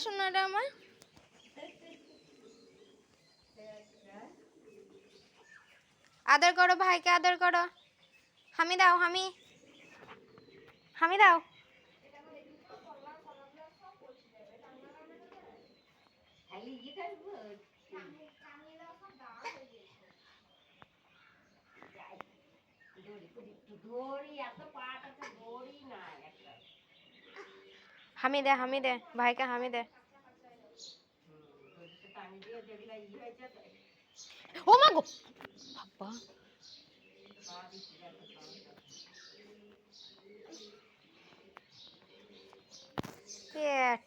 শোনাটা আমার। আদর করো ভাইকে, আদর করো। হামি দাও, হামি, হামি দাও। হামি দে, হামি দে, ভাইকে হামি দে। ও মা গো বাবা, পেট